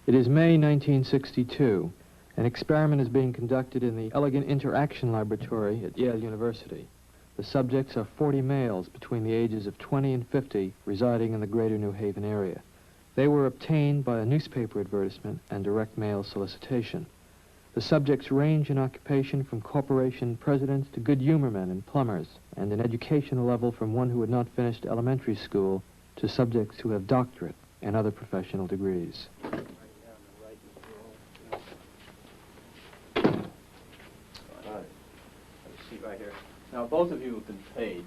It is May 1962. An experiment is being conducted in the Elegant Interaction Laboratory at Yale University. The subjects are 40 males between the ages of 20 and 50 residing in the greater New Haven area. They were obtained by a newspaper advertisement and direct mail solicitation. The subjects range in occupation from corporation presidents to good humor men and plumbers, and in educational level from one who had not finished elementary school to subjects who have doctorate and other professional degrees. Right here. Now, both of you have been paid,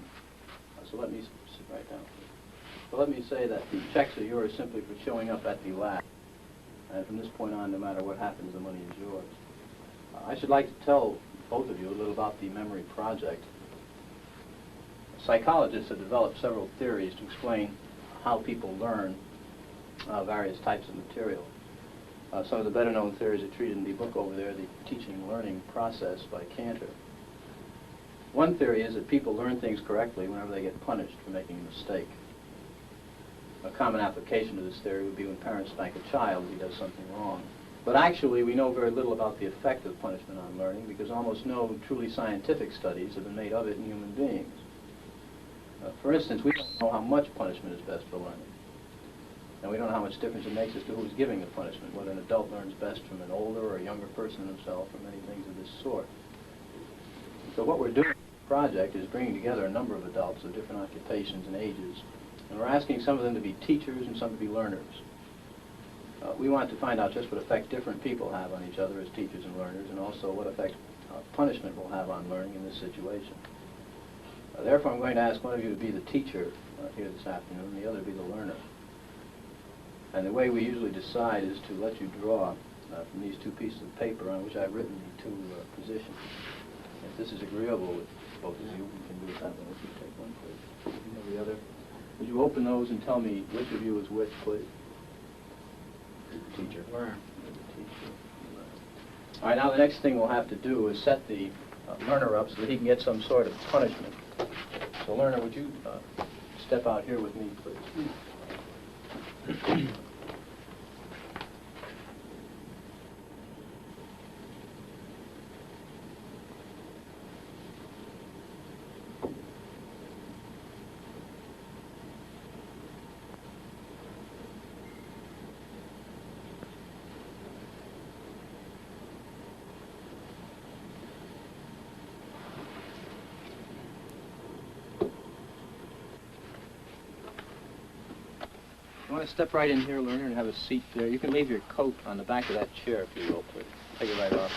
so let me sit right down. So let me say that the checks are yours simply for showing up at the lab. And from this point on, no matter what happens, the money is yours. I should like to tell both of you a little about the memory project. Psychologists have developed several theories to explain how people learn various types of material. Some of the better-known theories are treated in the book over there, The Teaching and Learning Process by Cantor. One theory is that people learn things correctly whenever they get punished for making a mistake. A common application of this theory would be when parents spank a child if he does something wrong. But actually, we know very little about the effect of punishment on learning because almost no truly scientific studies have been made of it in human beings. For instance, we don't know how much punishment is best for learning. And we don't know how much difference it makes as to who's giving the punishment, whether an adult learns best from an older or a younger person himself, or many things of this sort. So what we're doing in the project is bringing together a number of adults of different occupations and ages, and we're asking some of them to be teachers and some to be learners. We want to find out just what effect different people have on each other as teachers and learners, and also what effect punishment will have on learning in this situation. Therefore, I'm going to ask one of you to be the teacher here this afternoon, and the other to be the learner. And the way we usually decide is to let you draw from these two pieces of paper on which I've written the two positions. If this is agreeable with both of you, we can do it that way. If you take one, please. You have the other. Would you open those and tell me which of you is which, please? Teacher. Learner. Teacher. All right, now the next thing we'll have to do is set the learner up so that he can get some sort of punishment. So, learner, would you step out here with me, please? You want to step right in here, learner, and have a seat there. You can leave your coat on the back of that chair, if you will, please. Take it right off.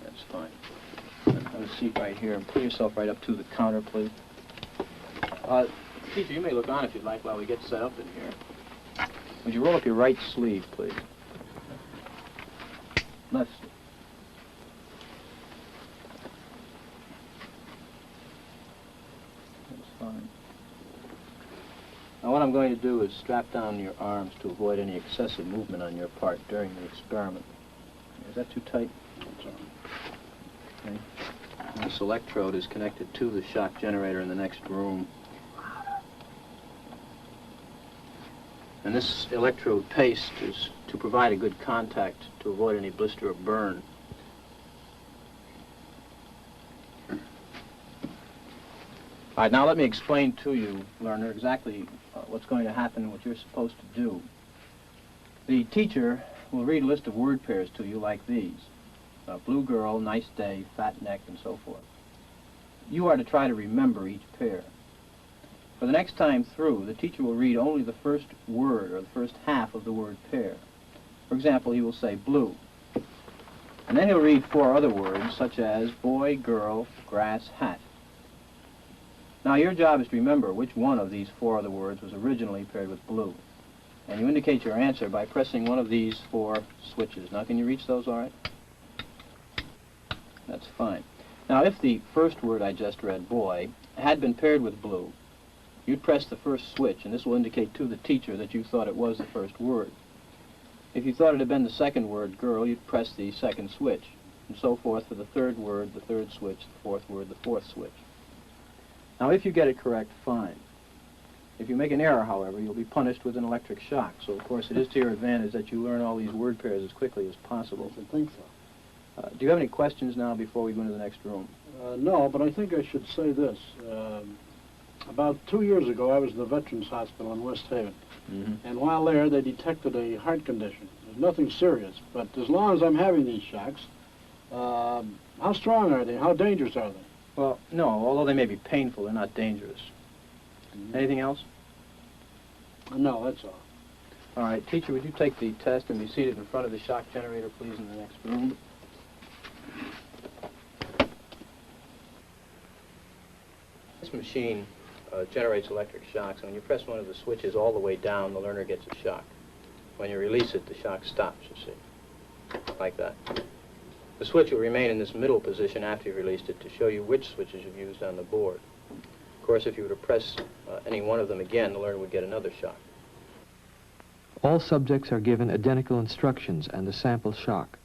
That's fine. Have a seat right here, and pull yourself right up to the counter, please. Teacher, you may look on if you'd like while we get set up in here. Would you roll up your right sleeve, please? Left sleeve. Fine. Now what I'm going to do is strap down your arms to avoid any excessive movement on your part during the experiment. Is that too tight? Okay. This electrode is connected to the shock generator in the next room. And this electrode paste is to provide a good contact to avoid any blister or burn. All right, now let me explain to you, learner, exactly what's going to happen and what you're supposed to do. The teacher will read a list of word pairs to you like these. Blue girl, nice day, fat neck, and so forth. You are to try to remember each pair. For the next time through, the teacher will read only the first word or the first half of the word pair. For example, he will say blue. And then he'll read 4 other words, such as boy, girl, grass, hat. Now your job is to remember which one of these four other words was originally paired with blue. And you indicate your answer by pressing one of these four switches. Now can you reach those all right? That's fine. Now if the first word I just read, boy, had been paired with blue, you'd press the first switch, and this will indicate to the teacher that you thought it was the first word. If you thought it had been the second word, girl, you'd press the second switch, and so forth for the third word, the third switch, the fourth word, the fourth switch. Now, if you get it correct, fine. If you make an error, however, you'll be punished with an electric shock. So, of course, it is to your advantage that you learn all these word pairs as quickly as possible. I think so. Do you have any questions now before we go into the next room? No, but I think I should say this. About 2 years ago, I was in the Veterans Hospital in West Haven. And while there, they detected a heart condition. There's nothing serious, but as long as I'm having these shocks, how strong are they? How dangerous are they? Well, no, although they may be painful, they're not dangerous. Anything else? No, that's all. All right, teacher, would you take the test and be seated in front of the shock generator, please, in the next room? This machine generates electric shocks. When you press one of the switches all the way down, the learner gets a shock. When you release it, the shock stops, you see, like that. The switch will remain in this middle position after you've released it to show you which switches you've used on the board. Of course, if you were to press any one of them again, the learner would get another shock. All subjects are given identical instructions and a sample shock.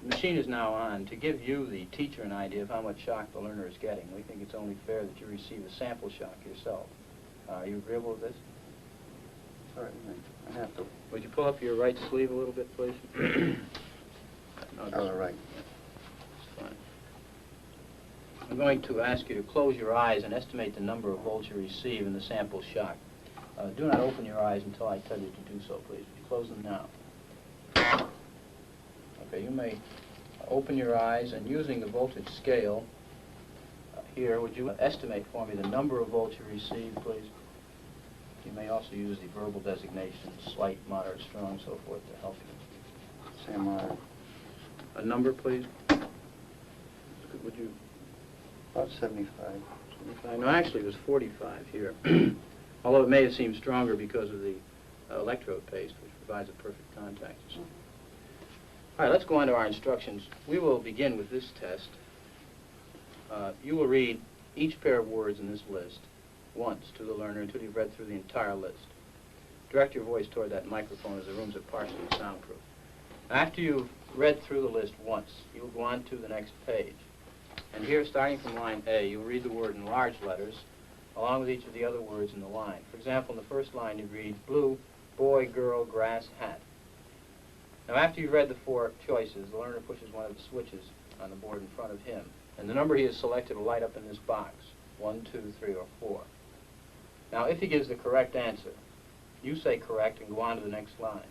The machine is now on. To give you, the teacher, an idea of how much shock the learner is getting, we think it's only fair that you receive a sample shock yourself. Are you agreeable with this? Certainly. I have to. Would you pull up your right sleeve a little bit, please? All right. That's fine. I'm going to ask you to close your eyes and estimate the number of volts you receive in the sample shock. Do not open your eyes until I tell you to do so, please. Would you close them now? Okay, you may open your eyes, and using the voltage scale here, would you estimate for me the number of volts you receive, please? You may also use the verbal designations, slight, moderate, strong, so forth, to help you. Say moderate. A number, please? Would you? About 75. 75? No, actually, it was 45 here. Although it may have seemed stronger because of the electrode paste, which provides a perfect contact. All right, let's go on to our instructions. We will begin with this test. You will read each pair of words in this list once to the learner until you've read through the entire list. Direct your voice toward that microphone, as the rooms are partially soundproof. After you've read through the list once, you'll go on to the next page. And here, starting from line A, you'll read the word in large letters, along with each of the other words in the line. For example, in the first line, you read blue, boy, girl, grass, hat. Now, after you've read the four choices, the learner pushes one of the switches on the board in front of him, and the number he has selected will light up in this box, 1, 2, 3, or 4. Now, if he gives the correct answer, you say correct and go on to the next line.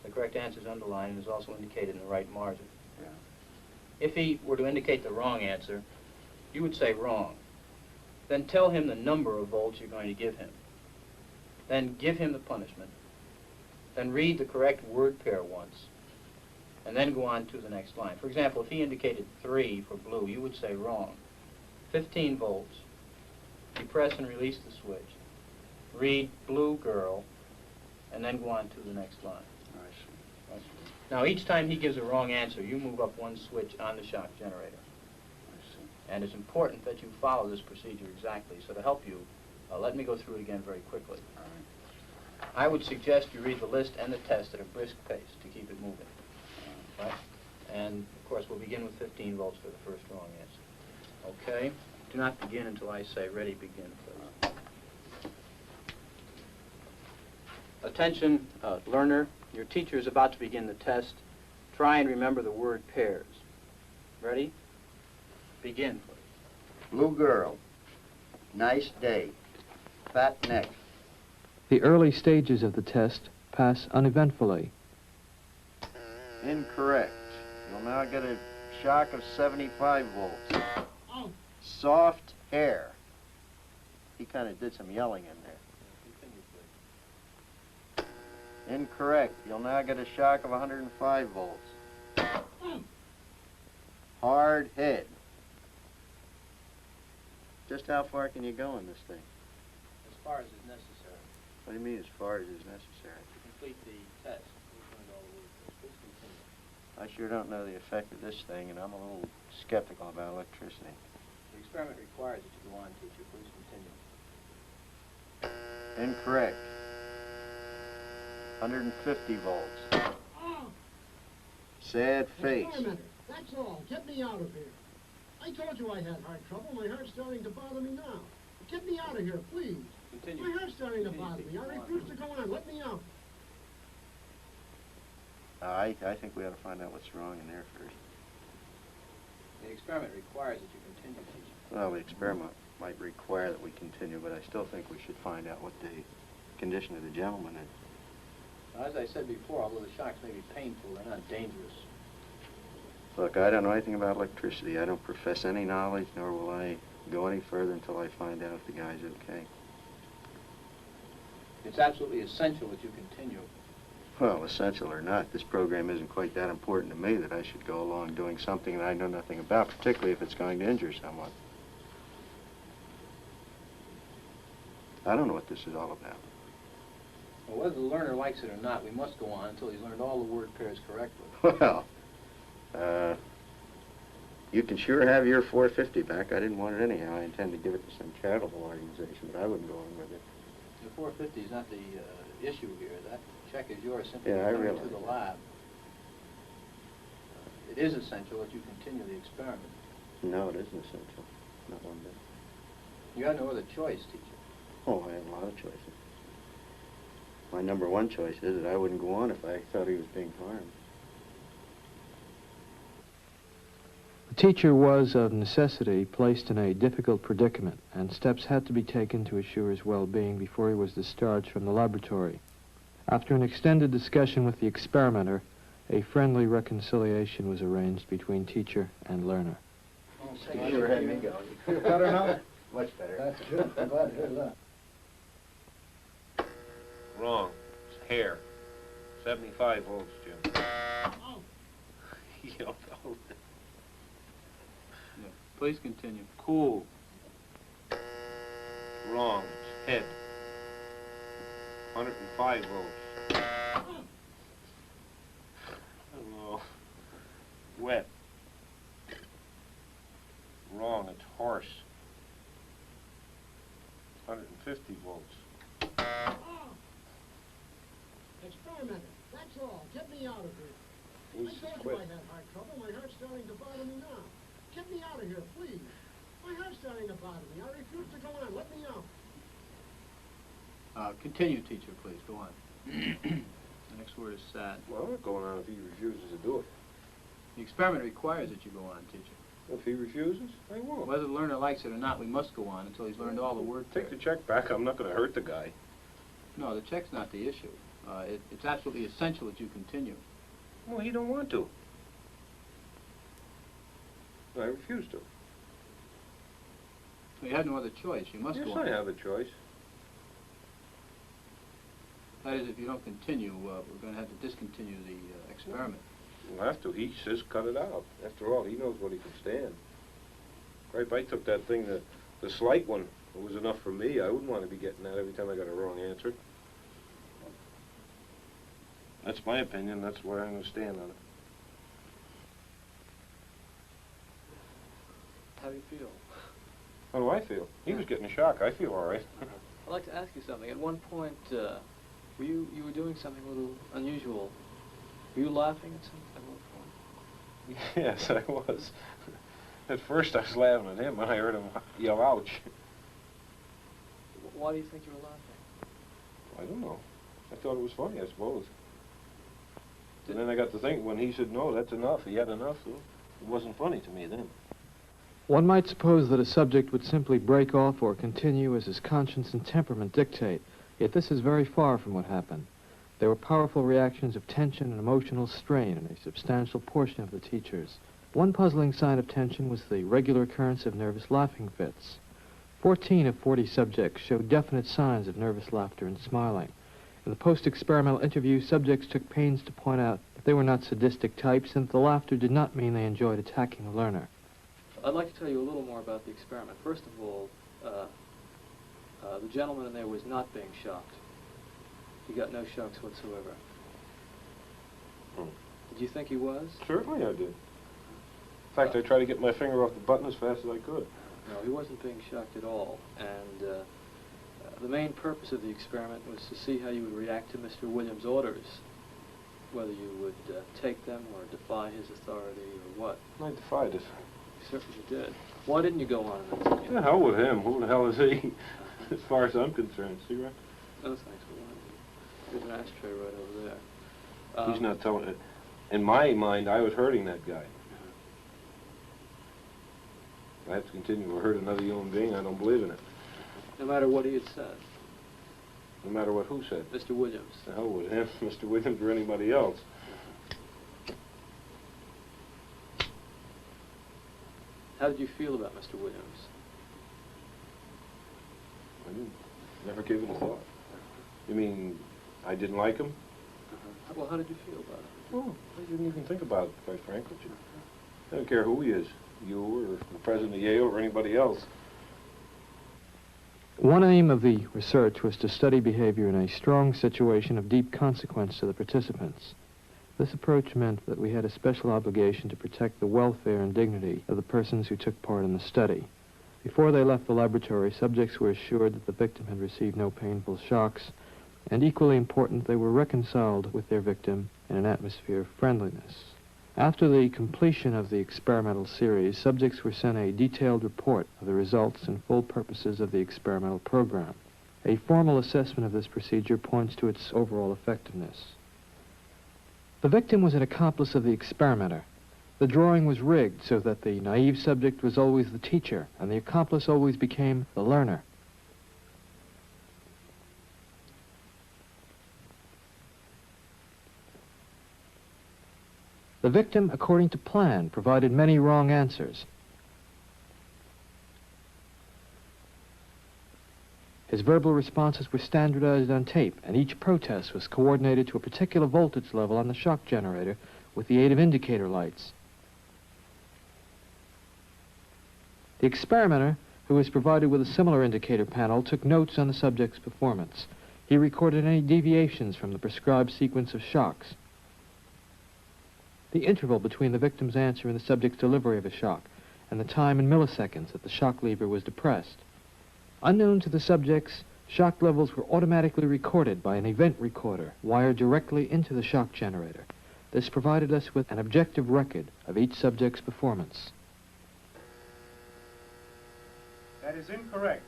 The correct answer is underlined and is also indicated in the right margin. Yeah. If he were to indicate the wrong answer, you would say wrong. Then tell him the number of volts you're going to give him. Then give him the punishment. Then read the correct word pair once, and then go on to the next line. For example, if he indicated 3 for blue, you would say wrong. 15 volts. You press and release the switch. Read blue girl, and then go on to the next line. I see. Now, each time he gives a wrong answer, you move up one switch on the shock generator. I see. And it's important that you follow this procedure exactly. So to help you, let me go through it again very quickly. All right. I would suggest you read the list and the test at a brisk pace to keep it moving. Right? And, of course, we'll begin with 15 volts for the first wrong answer. Okay? Do not begin until I say ready, begin, please. Attention, learner. Your teacher is about to begin the test. Try and remember the word pairs. Ready? Begin, please. Blue girl. Nice day. Fat neck. The early stages of the test pass uneventfully. Incorrect. You'll now get a shock of 75 volts. Soft hair. He kind of did some yelling in there. Incorrect. You'll now get a shock of 105 volts. Hard head. Just how far can you go in this thing? As far as is necessary. What do you mean, as far as is necessary? To complete the test. We've learned all the words. Please continue. I sure don't know the effect of this thing, and I'm a little skeptical about electricity. The experiment requires that you go on, teacher. Please continue. Incorrect. 150 volts. Oh, Sad face. experimenter, that's all. Get me out of here. I told you I had heart trouble. My heart's starting to bother me now. Get me out of here, please. Continue. My heart's starting to Continue, bother me. teacher. I Go on. refuse to go on. Let me out. I think we ought to find out what's wrong in there first. The experiment requires that you continue, teacher. Well, the experiment might require that we continue, but I still think we should find out what the condition of the gentleman is. Now, as I said before, although the shocks may be painful, they're not dangerous. Look, I don't know anything about electricity. I don't profess any knowledge, nor will I go any further until I find out if the guy's okay. It's absolutely essential that you continue. Well, essential or not, this program isn't quite that important to me that I should go along doing something that I know nothing about, particularly if it's going to injure someone. I don't know what this is all about. Well, whether the learner likes it or not, we must go on until he's learned all the word pairs correctly. Well, you can sure have your 450 back. I didn't want it anyhow. I intend to give it to some charitable organization, but I wouldn't go on with it. The 450 is not the issue here. That check is yours simply Yeah, I to realize to the that. lab. It is essential that you continue the experiment. No, it isn't essential. Not one bit. You have no other choice, teacher. Oh, I have a lot of choices. My number one choice is that I wouldn't go on if I thought he was being harmed. The teacher was, of necessity, placed in a difficult predicament, and steps had to be taken to assure his well-being before he was discharged from the laboratory. After an extended discussion with the experimenter, a friendly reconciliation was arranged between teacher and learner. You sure had me going. Feel better now? Much better. That's good. I'm glad to hear that. Wrong. It's hair. 75 volts, Jim. Oh, You don't know. Yeah. Please continue. Cool. Wrong. It's head. 105 volts. Hello. Wet. Wrong. It's horse. 150 volts. oh. Experimenter, that's all. Get me out of here. Who's I told you I had heart trouble. My heart's starting to bother me now. Get me out of here, please. My heart's starting to bother me. I refuse to go on. Let me out. Continue, teacher, please. Go on. The next word is sad. Well, I'm not going on if he refuses to do it. The experiment requires that you go on, teacher. If he refuses, I won't. Whether the learner likes it or not, we must go on until he's learned all the word Take the pairs. check back. I'm not going to hurt the guy. No, the check's not the issue. It's absolutely essential that you continue. Well, he don't want to. I refuse to. You have no other choice. You must Yes, go on. I have a choice. That is, if you don't continue, we're going to have to discontinue the experiment. We'll have to. He says cut it out. After all, he knows what he can stand. Right, if I took that thing, the slight one, it was enough for me. I wouldn't want to be getting that every time I got a wrong answer. That's my opinion. That's where I'm going to stand on it. How do you feel? How do I feel? He was getting a shock. I feel all right. I'd like to ask you something. At one point, you were doing something a little unusual. Were you laughing at something at one point? Yes, I was. At first I was laughing at him when I heard him yell, ouch. Why do you think you were laughing? I don't know. I thought it was funny, I suppose. And then I got to think, when he said, no, that's enough, he had enough, so it wasn't funny to me then. One might suppose that a subject would simply break off or continue as his conscience and temperament dictate, yet this is very far from what happened. There were powerful reactions of tension and emotional strain in a substantial portion of the teachers. One puzzling sign of tension was the regular occurrence of nervous laughing fits. 14 of 40 subjects showed definite signs of nervous laughter and smiling. In the post-experimental interview, subjects took pains to point out that they were not sadistic types and that the laughter did not mean they enjoyed attacking the learner. I'd like to tell you a little more about the experiment. First of all, the gentleman in there was not being shocked. He got no shocks whatsoever. Did you think he was? Certainly I did. In fact, I tried to get my finger off the button as fast as I could. No, he wasn't being shocked at all. And the main purpose of the experiment was to see how you would react to Mr. Williams' orders, whether you would take them or defy his authority or what. I defied it. You certainly did. Why didn't you go on in that? The hell with him. Who the hell is he? As far as I'm concerned. See, right? No, thanks for one. There's an ashtray right over there. He's not telling it. In my mind, I was hurting that guy. If I have to continue to hurt another human being, I don't believe in it. No matter what he had said. No matter what who said. Mr. Williams. The hell with him, Mr. Williams, or anybody else. How did you feel about Mr. Williams? I never gave it a thought. You mean I didn't like him? Well, how did you feel about it? Well, I didn't even think about it, quite frankly. I don't care who he is, you or the president of Yale or anybody else. One aim of the research was to study behavior in a strong situation of deep consequence to the participants. This approach meant that we had a special obligation to protect the welfare and dignity of the persons who took part in the study. Before they left the laboratory, subjects were assured that the victim had received no painful shocks, and equally important, they were reconciled with their victim in an atmosphere of friendliness. After the completion of the experimental series, subjects were sent a detailed report of the results and full purposes of the experimental program. A formal assessment of this procedure points to its overall effectiveness. The victim was an accomplice of the experimenter. The drawing was rigged so that the naive subject was always the teacher, and the accomplice always became the learner. The victim, according to plan, provided many wrong answers. His verbal responses were standardized on tape, and each protest was coordinated to a particular voltage level on the shock generator with the aid of indicator lights. The experimenter, who was provided with a similar indicator panel, took notes on the subject's performance. He recorded any deviations from the prescribed sequence of shocks, the interval between the victim's answer and the subject's delivery of a shock, and the time in milliseconds that the shock lever was depressed. Unknown to the subjects, shock levels were automatically recorded by an event recorder wired directly into the shock generator. This provided us with an objective record of each subject's performance. That is incorrect.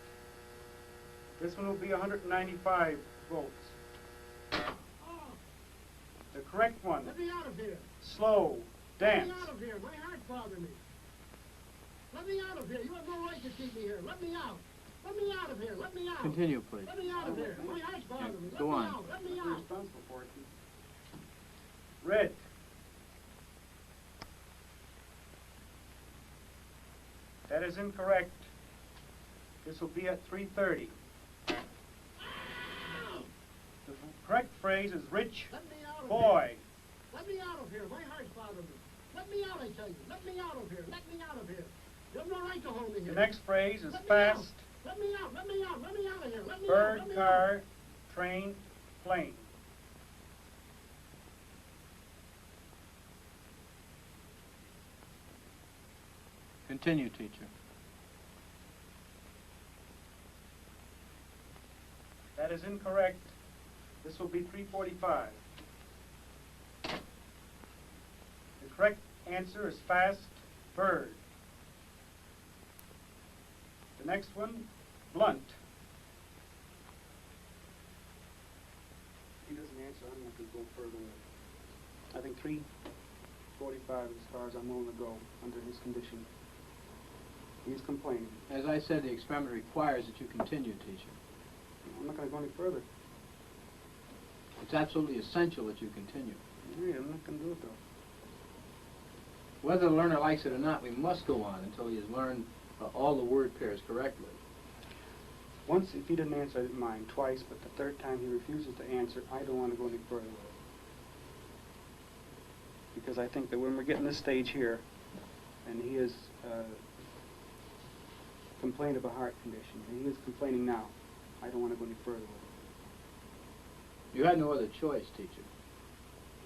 This one will be 195 volts. The correct one. Let me out of here. Slow. Dance. Let me out of here. My heart's bothering me. Let me out of here. You have no right to keep me here. Let me out. Let me out of here. Let me out. Continue, please. Let me out of here. My heart's bothering me. Go on. Let me out. Red. That is incorrect. This will be at 3:30. The correct phrase is rich Let me out of boy. here. Let me out of here. My heart's bothering me. Let me out, I tell you. Let me out of here. Let me out of here. You have no right to hold me here. The next phrase is Let me fast. out. Let me out. Let me out. Let me out of here. Let me out. Bird, Let me car, out. train, plane. Continue, teacher. That is incorrect. This will be 3:45. The correct answer is fast, bird. The next one, blunt. He doesn't answer. I'm not going to go further. I think 3:45 as far as I'm willing to go under his condition. He's complaining. As I said, the experiment requires that you continue, teacher. I'm not going to go any further. It's absolutely essential that you continue. Yeah, I'm not going to do it, though. Whether the learner likes it or not, we must go on until he has learned all the word pairs correctly. Once, if he didn't answer, I didn't mind. Twice, but the third time he refuses to answer, I don't want to go any further with it. Because I think that when we're getting this stage here, and he is complained of a heart condition. He is complaining now. I don't want to go any further with it. You had no other choice, teacher.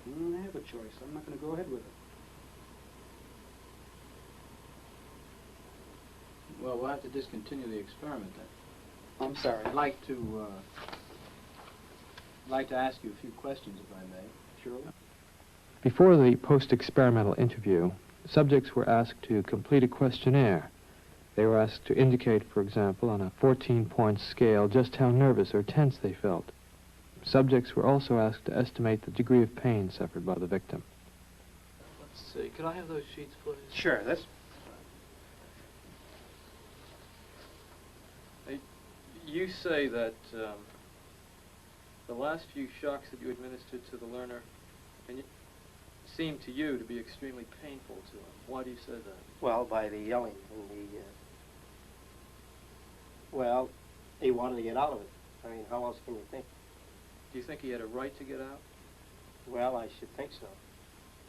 I have a choice. I'm not going to go ahead with it. Well, we'll have to discontinue the experiment then. I'm sorry. I'd like to ask you a few questions, if I may. Surely. Before the post-experimental interview, subjects were asked to complete a questionnaire. They were asked to indicate, for example, on a 14-point scale, just how nervous or tense they felt. Subjects were also asked to estimate the degree of pain suffered by the victim. Let's see. Could I have those sheets, please? Sure, that's... You say that the last few shocks that you administered to the learner seemed to you to be extremely painful to him. Why do you say that? Well, by the yelling and the... well, he wanted to get out of it. I mean, how else can you think? Do you think he had a right to get out? Well, I should think so.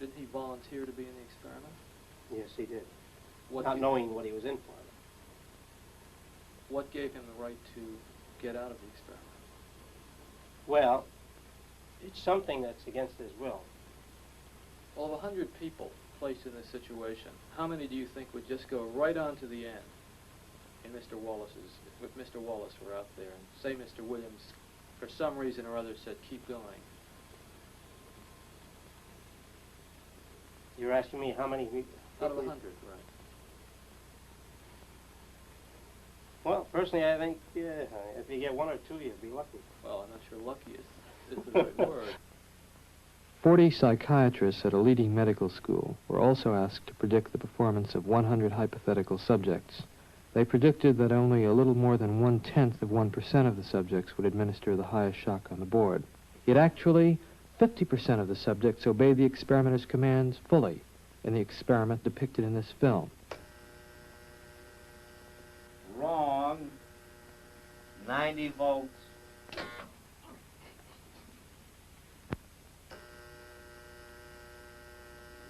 Didn't he volunteer to be in the experiment? Yes, he did. What Not knowing what he was in for. What gave him the right to get out of the experiment? Well, it's something that's against his will. Well, of 100 people placed in this situation, how many do you think would just go right on to the end in Mr. Wallace's, if Mr. Wallace were out there, and say Mr. Williams, for some reason or other, said, keep going? You're asking me how many... Out of 100, right. Well, personally, I think, yeah, if you get one or two, you'd be lucky. Well, I'm not sure lucky is the right word. 40 psychiatrists at a leading medical school were also asked to predict the performance of 100 hypothetical subjects. They predicted that only a little more than 1/10 of 1% of the subjects would administer the highest shock on the board. Yet actually, 50% of the subjects obeyed the experimenter's commands fully in the experiment depicted in this film. Wrong. 90 volts.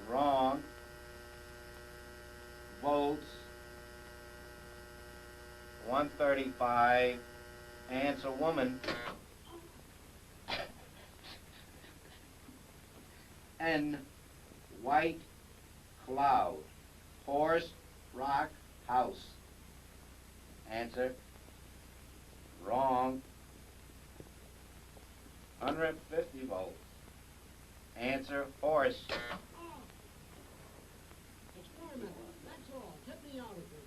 Wrong. Volts. 135. Answer woman. N. White cloud. Horse, rock, house. Answer. Wrong. 150 volts. Answer, horse. Experiment, that's all. Get me out of here.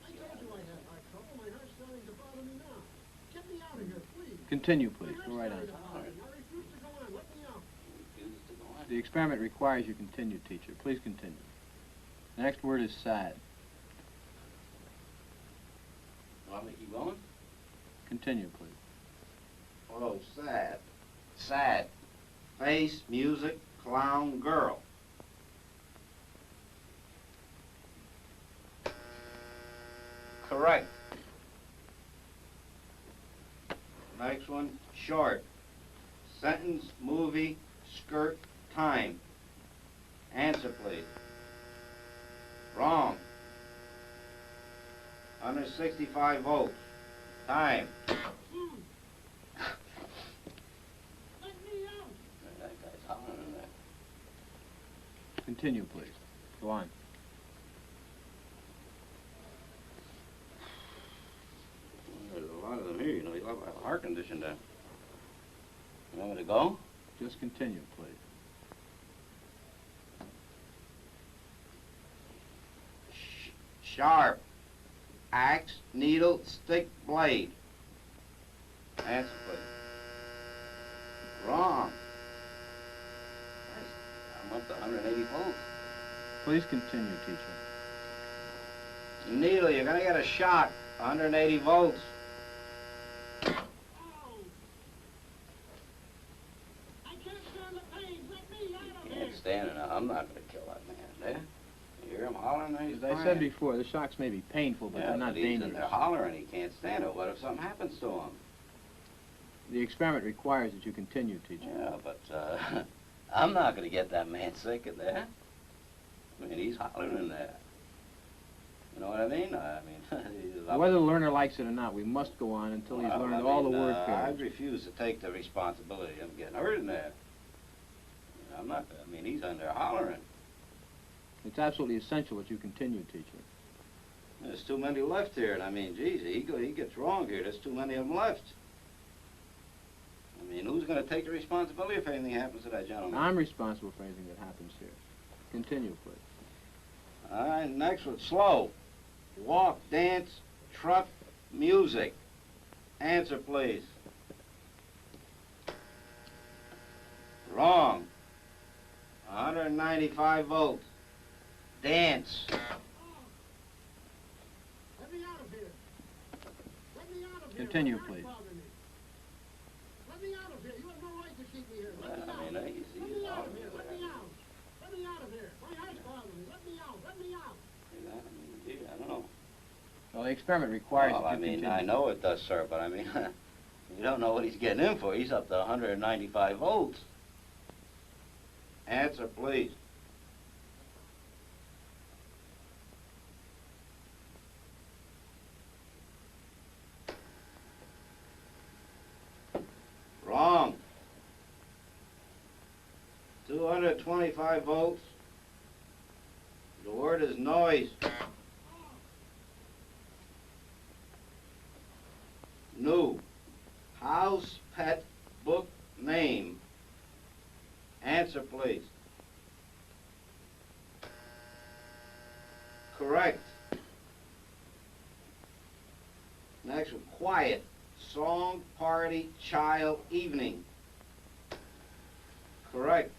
I told you I had heart trouble. My heart's starting to bother me now. Get me out of here, please. Continue, please. My Go heart's right on. starting to bother me. I refuse to go on. Let me out. The experiment requires you continue, teacher. Please continue. The next word is sad. Want me to keep going? Continue, please. Oh, sad. Sad. Face, music, clown, girl. Correct. Next one, short. Sentence, movie, skirt, time. Answer, please. Wrong. Under 65 volts. Time. Let me out. That guy's hollering in there. Continue, please. Go on. There's a lot of them here, you know. You have a heart condition there. You want me to go? Just continue, please. Sharp. Axe, needle, stick, blade. Answer, please. Wrong. I'm up to 180 volts. Please continue, teacher. Needle, you're gonna get a shock. 180 volts. Ow. I can't stand the pain. Let me out of here. Can't stand it now. I'm not gonna kill that man. There? You hear him hollering? There? He's As I said crying. before, the shocks may be painful, but Yeah, they're not but he's in dangerous. there hollering. He can't stand it. What if something happens to him? The experiment requires that you continue, teacher. Yeah, but I'm not gonna get that man sick in there. I mean, he's hollering in there. You know what I mean? Whether the learner likes it or not, we must go on until he's learned all the word I pairs. refuse to take the responsibility. I'm getting hurt in there. I'm not, he's on there hollering. It's absolutely essential that you continue, teacher. There's too many left here, and geez, he gets wrong here. There's too many of them left. Who's going to take the responsibility if anything happens to that gentleman? I'm responsible for anything that happens here. Continue, please. All right, next one, slow. Walk, dance, trot, music. Answer, please. Wrong. 195 volts. Dance. Let me out of here. Let me out of here. Continue, please. Let me out of here. You have no right to keep me here. Let me out. Let me out of here. Let me out. Let me out of here. My heart's bothering me. Let me out. Let me out. I don't know. Well, the experiment requires Well, that you continue. I know it does, sir, but you don't know what he's getting in for. He's up to 195 volts. Answer, please. Wrong. 225 volts. The word is noise. New. House pet book name. Answer, please. Correct. Next one, quiet. Song, party, child, evening. Correct.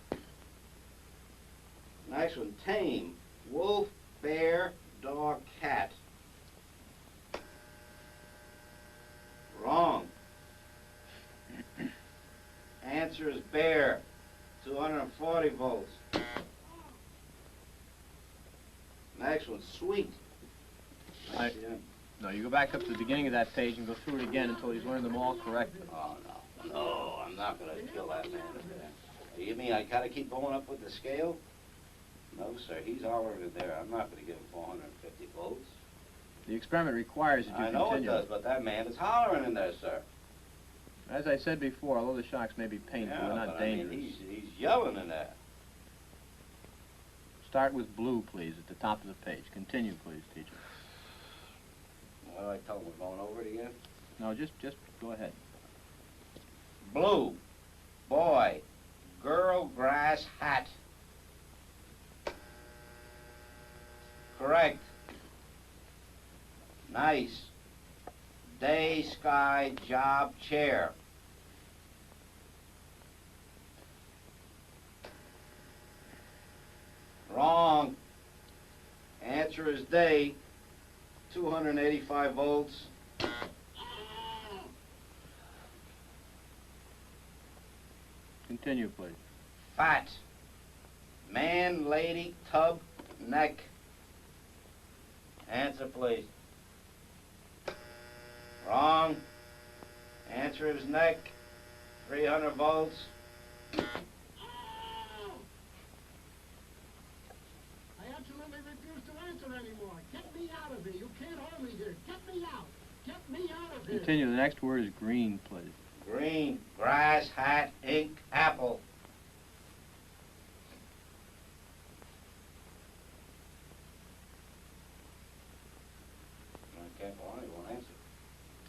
Next one, tame. Wolf, bear, dog, cat. Wrong. Answer is bear. 240 volts. Next one, sweet. No, you go back up to the beginning of that page and go through it again until he's learned them all correctly. Oh, no. No, I'm not going to kill that man. You mean I got to keep going up with the scale? No, sir. He's hollering in there. I'm not going to give him 450 volts. The experiment requires that you I know continue. it does, but that man is hollering in there, sir. As I said before, although the shocks may be painful, they're not dangerous. He's yelling in there. Start with blue, please, at the top of the page. Continue, please, teacher. What do I tell him? We're going over it again? No, just go ahead. Blue. Boy. Girl, grass, hat. Correct. Nice. Day, sky, job, chair. Wrong. Answer is day. 285 volts. Continue, please. Fat. Man, lady, tub, neck. Answer, please. Wrong. Answer is neck. 300 volts. I absolutely refuse to answer anymore. Get me out of here. You can't hold me here. Get me out. Get me out of here. Continue. The next word is green, please. Green. Grass, hat, ink, apple. Okay, well, he won't answer.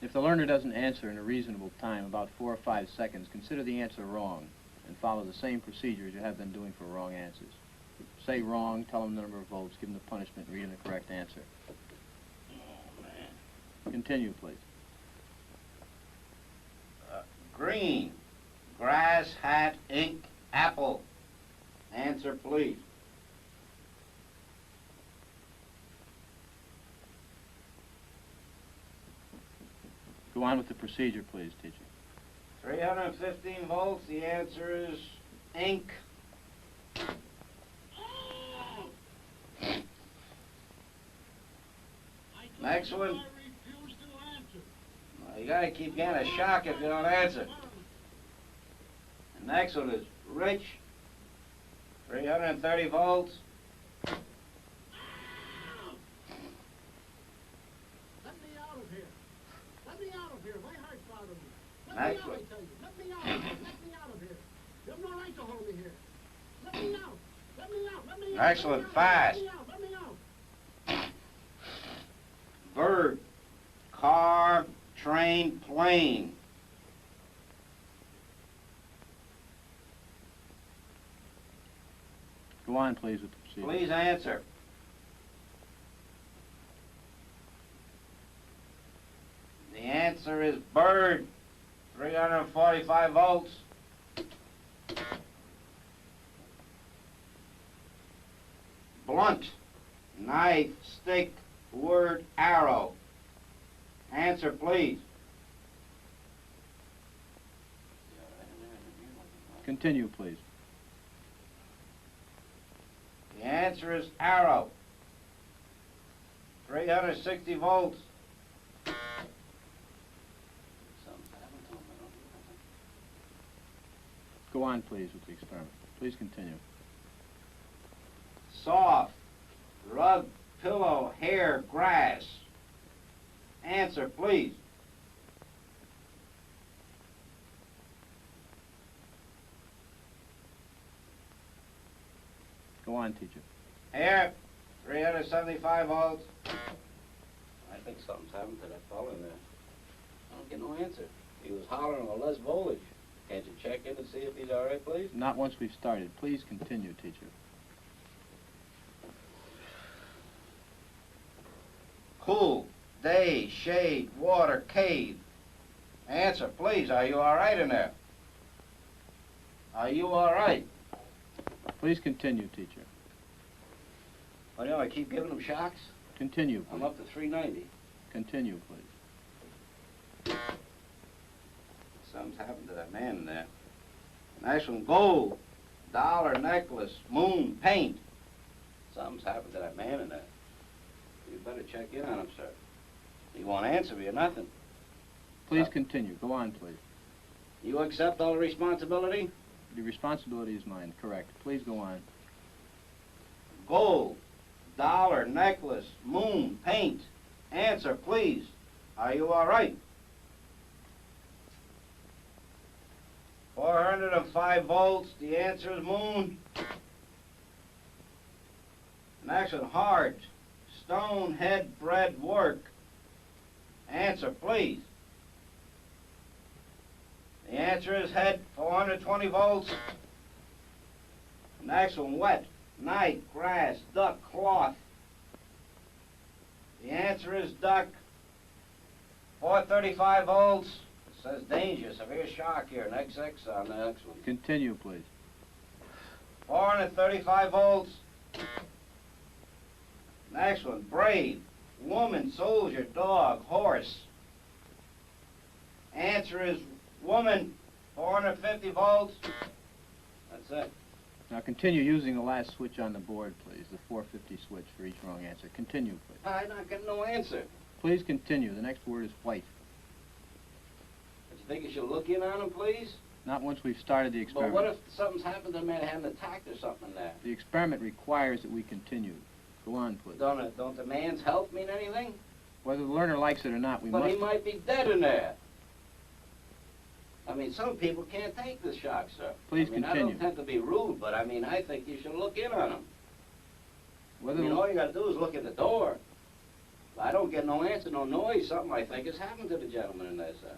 If the learner doesn't answer in a reasonable time, about 4 or 5 seconds, consider the answer wrong and follow the same procedure as you have been doing for wrong answers. Say wrong, tell them the number of votes, give them the punishment, read them the correct answer. Oh, man. Continue, please. Green. Grass, hat, ink, apple. Answer, please. Go on with the procedure, please, teacher. 315 volts. The answer is ink. Next one. I refuse to answer. Well, you gotta keep getting a shock if you don't answer. The next one is rich. 330 volts. of here. My heart's bothering me. Let me Excellent. out, I tell you. Let me out. Let me out of here. You have no right to hold me here. Let me out. Let me out. Let me out. Excellent. Let me out. Fast. Let me out. Let me out. Bird, car, train, plane. Go on, please, with the procedure. Please answer. The answer is bird, 345 volts. Blunt, knife, stick, word, arrow. Answer, please. Continue, please. The answer is arrow, 360 volts. Go on, please, with the experiment. Please continue. Soft, rug, pillow, hair, grass. Answer, please. Go on, teacher. Hair, 375 volts. I think something's happened to that fellow in there. I don't get no answer. He was hollering a less voltage. Can't you check in and see if he's all right, please? Not once we've started. Please continue, teacher. Cool, day, shade, water, cave. Answer, please. Are you all right in there? Are you all right? Please continue, teacher. Oh, you know, I keep giving him shocks. Continue, I'm please. up to 390. Continue, please. Something's happened to that man in there. Nice one, gold, dollar, necklace, moon, paint. Something's happened to that man in there. You better check in on him, sir. He won't answer me or nothing. Please continue. Go on, please. You accept all the responsibility? The responsibility is mine, correct. Please go on. Gold, dollar, necklace, moon, paint. Answer, please. Are you all right? 405 volts. The answer is moon. Next one, heart, stone, head, bread, work. Answer, please. The answer is head, 420 volts. Next one, wet, night, grass, duck, cloth. The answer is duck, 435 volts. It says danger, severe shock here, an XX on the next one. Continue, please. 435 volts. Next one, brave, woman, soldier, dog, horse. Answer is woman, 450 volts. That's it. Now continue using the last switch on the board, please. The 450 switch for each wrong answer. Continue, please. I'm not getting no answer. Please continue. The next word is white. You think you should look in on him, please? Not once we've started the But experiment. what if something's happened to the man, had an attack or something there? The experiment requires that we continue. Go on, please. Don't the man's health mean anything? Whether the learner likes it or not, we But must... he might be dead in there. I mean, some people can't take the shock, sir. Please I mean, continue. I don't tend to be rude, but I mean, I think you should look in on him. Whether I mean, the- all you gotta do is look at the door. If I don't get no answer, no noise, something I think has happened to the gentleman in there, sir.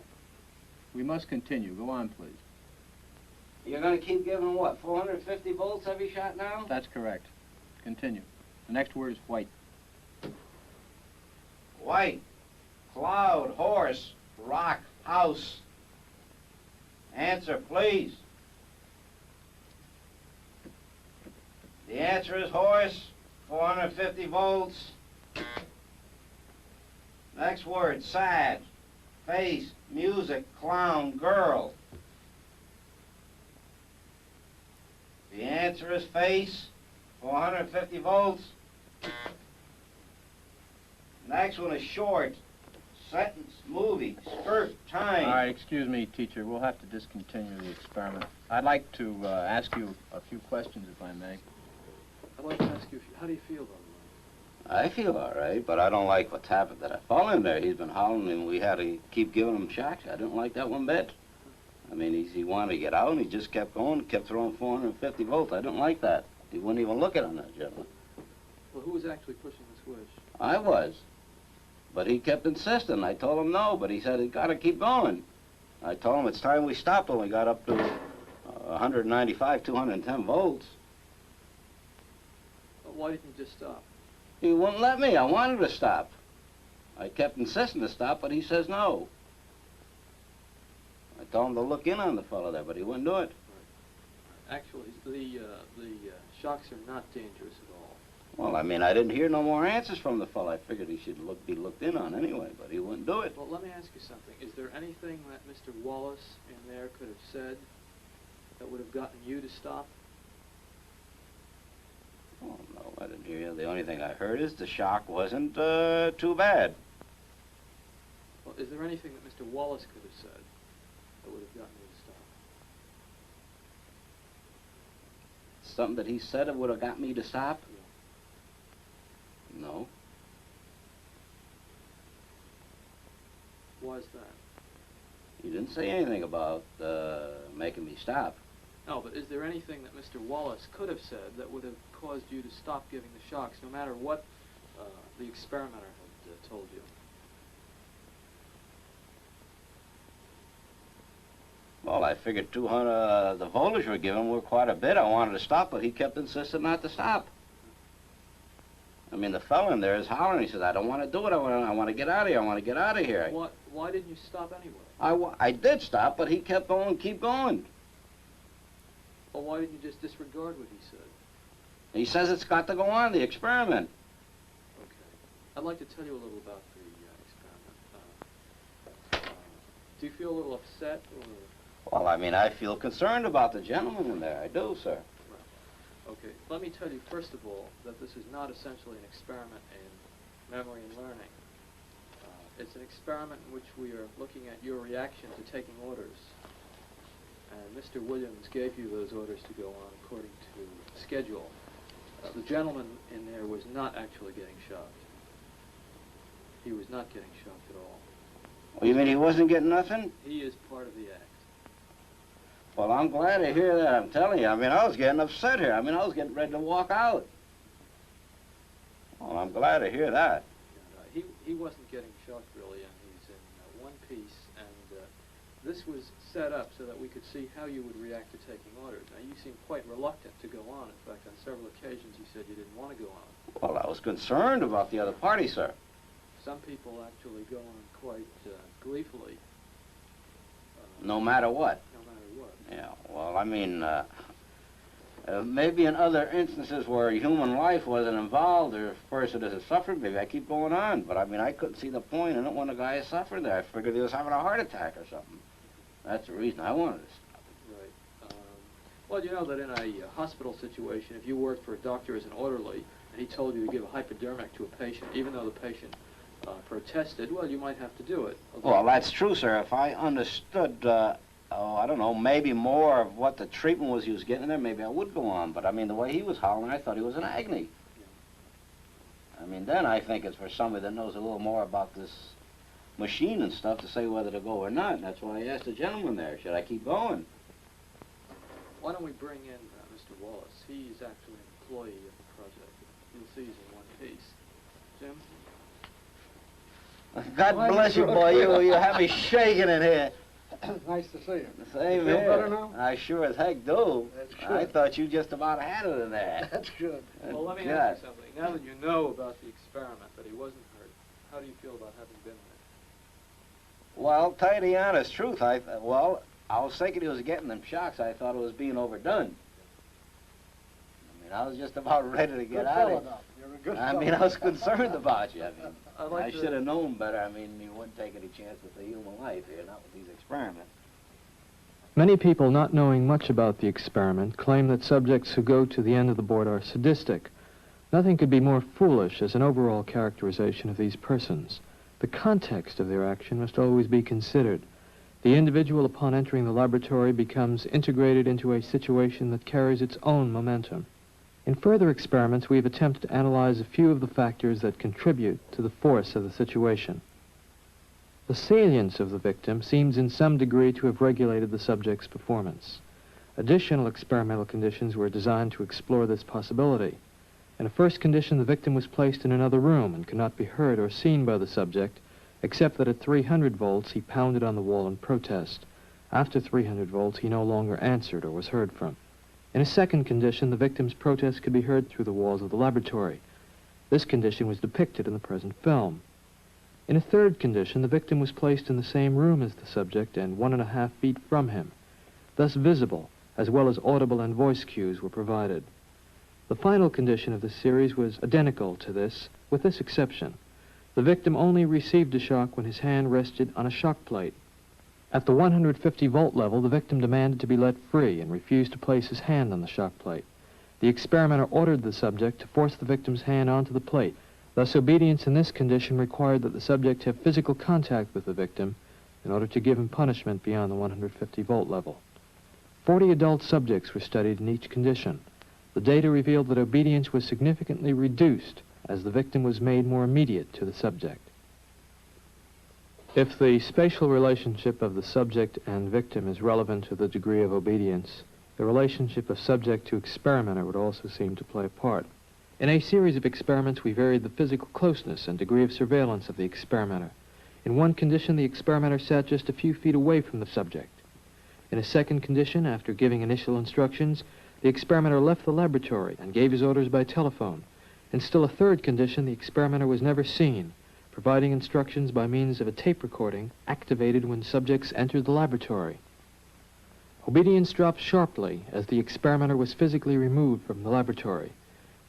We must continue. Go on, please. You're gonna keep giving him, what, 450 volts every shot now? That's correct. Continue. The next word is white. White, cloud, horse, rock, house. Answer, please. The answer is horse, 450 volts. Next word, sad, face, music, clown, girl. The answer is face, 450 volts. Next one is short, sentence, movie, skirt, time. All right, excuse me, teacher. We'll have to discontinue the experiment. I'd like to ask you a few questions, if I may. I'd like to ask you, how do you feel, by the way? I feel all right, but I don't like what's happened. That I fall in there. He's been hollering, and we had to keep giving him shocks. I didn't like that one bit. I mean, he wanted to get out, and he just kept going, kept throwing 450 volts. I didn't like that. He wouldn't even look at him, that gentleman. Well, who was actually pushing the switch? I was. But he kept insisting. I told him no, but he said, he's got to keep going. I told him it's time we stopped when we got up to 195, 210 volts. Well, why didn't you just stop? He wouldn't let me. I wanted to stop. I kept insisting to stop, but he says no. I told him to look in on the fellow there, but he wouldn't do it. Right. Actually, the shocks are not dangerous at all. Well, I mean, I didn't hear no more answers from the fellow. I figured he should be looked in on anyway, but he wouldn't do it. Well, let me ask you something. Is there anything that Mr. Wallace in there could have said that would have gotten you to stop? Oh, no, I didn't hear you. The only thing I heard is the shock wasn't too bad. Well, is there anything that Mr. Wallace could have said that would have gotten you to stop? Something that he said that would have got me to stop? No. Why is that? He didn't say anything about making me stop. No, but is there anything that Mr. Wallace could have said that would have caused you to stop giving the shocks, no matter what the experimenter had told you? Well, I figured 200, the voltage we're giving were quite a bit. I wanted to stop, but he kept insisting not to stop. I mean, the fellow in there is hollering. He says, I don't want to do it. I want to get out of here. I want to get out of here. Why didn't you stop anyway? I did stop, but he kept going, keep going. Well, why didn't you just disregard what he said? He says it's got to go on, the experiment. Okay. I'd like to tell you a little about the experiment. Do you feel a little upset? Or? Well, I mean, I feel concerned about the gentleman in there. I do, sir. Right. Okay. Let me tell you, first of all, that this is not essentially an experiment in memory and learning. It's an experiment in which we are looking at your reaction to taking orders. And Mr. Williams gave you those orders to go on according to schedule. The gentleman in there was not actually getting shocked. He was not getting shocked at all. Well, you mean he wasn't getting nothing? He is part of the act. Well, I'm glad to hear that, I'm telling you. I mean, I was getting upset here. I mean, I was getting ready to walk out. Well, I'm glad to hear that. He wasn't getting shocked, really, and he's in one piece, and this was set up so that we could see how you would react to taking orders. Now, you seem quite reluctant to go on. In fact, on several occasions, you said you didn't want to go on. Well, I was concerned about the other party, sir. Some people actually go on quite gleefully. No matter what? No matter what. Yeah, well, I mean, maybe in other instances where human life wasn't involved or a person has suffered, maybe I keep going on. But, I mean, I couldn't see the point in it when the guy had suffered there. I figured he was having a heart attack or something. That's the reason I wanted to stop it. Right. Well, you know that in a hospital situation, if you worked for a doctor as an orderly, and he told you to give a hypodermic to a patient, even though the patient protested, well, you might have to do it. Okay. Well, that's true, sir. If I understood, I don't know, maybe more of what the treatment was he was getting there, maybe I would go on. But, I mean, the way he was hollering, I thought he was in agony. Yeah. I mean, then I think it's for somebody that knows a little more about this machine and stuff to say whether to go or not. And that's why I asked the gentleman there, should I keep going? Why don't we bring in Mr. Wallace? He's actually an employee of the project. You'll see he's in one piece. Jim? God bless you, boy. You have me shaking in here. Nice to see you. Same you here. feel better now? I sure as heck do. That's good. I thought you just about had it in there. That's good. Well, let me ask you something. Now that you know about the experiment, that he wasn't hurt, how do you feel about having been there? Well, tell you the honest truth, I was thinking he was getting them shocks. I thought it was being overdone. I mean, I was just about ready to get out of it. You're a good I mean, fellow. I was concerned about you. I mean, like I should have known better. I mean, you wouldn't take any chance with the human life here, not with these experiments. Many people, not knowing much about the experiment, claim that subjects who go to the end of the board are sadistic. Nothing could be more foolish as an overall characterization of these persons. The context of their action must always be considered. The individual, upon entering the laboratory, becomes integrated into a situation that carries its own momentum. In further experiments, we have attempted to analyze a few of the factors that contribute to the force of the situation. The salience of the victim seems in some degree to have regulated the subject's performance. Additional experimental conditions were designed to explore this possibility. In a first condition, the victim was placed in another room and could not be heard or seen by the subject, except that at 300 volts he pounded on the wall in protest. After 300 volts, he no longer answered or was heard from. In a second condition, the victim's protest could be heard through the walls of the laboratory. This condition was depicted in the present film. In a third condition, the victim was placed in the same room as the subject and 1.5 feet from him. Thus visible, as well as audible and voice cues were provided. The final condition of the series was identical to this, with this exception. The victim only received a shock when his hand rested on a shock plate. At the 150 volt level, the victim demanded to be let free and refused to place his hand on the shock plate. The experimenter ordered the subject to force the victim's hand onto the plate. Thus, obedience in this condition required that the subject have physical contact with the victim in order to give him punishment beyond the 150 volt level. 40 adult subjects were studied in each condition. The data revealed that obedience was significantly reduced as the victim was made more immediate to the subject. If the spatial relationship of the subject and victim is relevant to the degree of obedience, the relationship of subject to experimenter would also seem to play a part. In a series of experiments, we varied the physical closeness and degree of surveillance of the experimenter. In one condition, the experimenter sat just a few feet away from the subject. In a second condition, after giving initial instructions, the experimenter left the laboratory and gave his orders by telephone. In still a third condition, the experimenter was never seen, providing instructions by means of a tape recording activated when subjects entered the laboratory. Obedience dropped sharply as the experimenter was physically removed from the laboratory.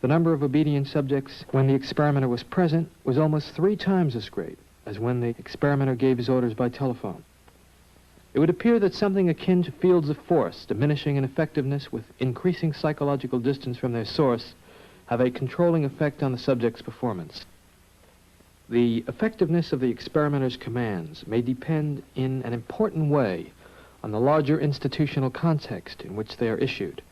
The number of obedient subjects when the experimenter was present was almost 3 times as great as when the experimenter gave his orders by telephone. It would appear that something akin to fields of force, diminishing in effectiveness with increasing psychological distance from their source, have a controlling effect on the subject's performance. The effectiveness of the experimenter's commands may depend in an important way on the larger institutional context in which they are issued.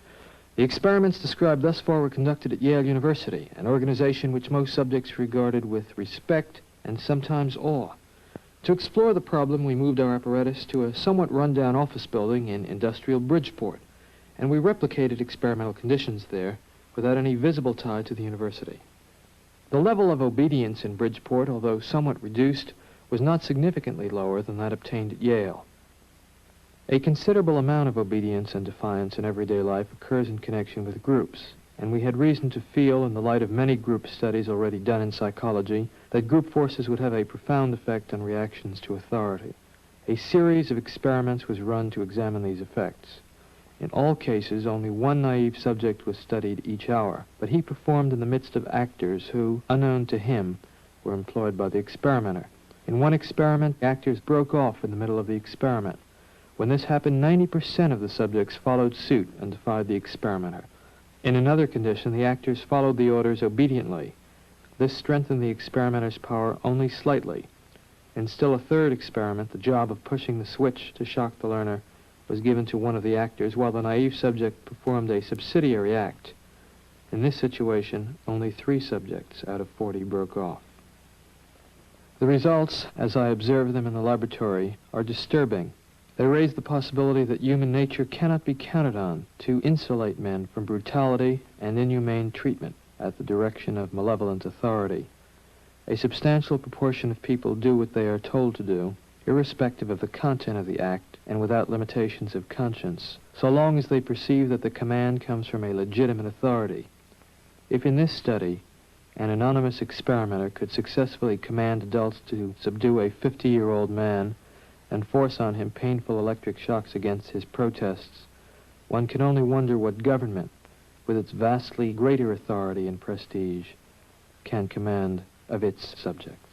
The experiments described thus far were conducted at Yale University, an organization which most subjects regarded with respect and sometimes awe. To explore the problem, we moved our apparatus to a somewhat run-down office building in industrial Bridgeport, and we replicated experimental conditions there without any visible tie to the university. The level of obedience in Bridgeport, although somewhat reduced, was not significantly lower than that obtained at Yale. A considerable amount of obedience and defiance in everyday life occurs in connection with groups, and we had reason to feel, in the light of many group studies already done in psychology, that group forces would have a profound effect on reactions to authority. A series of experiments was run to examine these effects. In all cases, only one naive subject was studied each hour, but he performed in the midst of actors who, unknown to him, were employed by the experimenter. In one experiment, actors broke off in the middle of the experiment. When this happened, 90% of the subjects followed suit and defied the experimenter. In another condition, the actors followed the orders obediently. This strengthened the experimenter's power only slightly. In still a third experiment, the job of pushing the switch to shock the learner was given to one of the actors, while the naive subject performed a subsidiary act. In this situation, only 3 subjects out of 40 broke off. The results, as I observed them in the laboratory, are disturbing. They raise the possibility that human nature cannot be counted on to insulate men from brutality and inhumane treatment at the direction of malevolent authority. A substantial proportion of people do what they are told to do, irrespective of the content of the act and without limitations of conscience, so long as they perceive that the command comes from a legitimate authority. If in this study an anonymous experimenter could successfully command adults to subdue a 50-year-old man and force on him painful electric shocks against his protests, one can only wonder what government, with its vastly greater authority and prestige, can command of its subjects.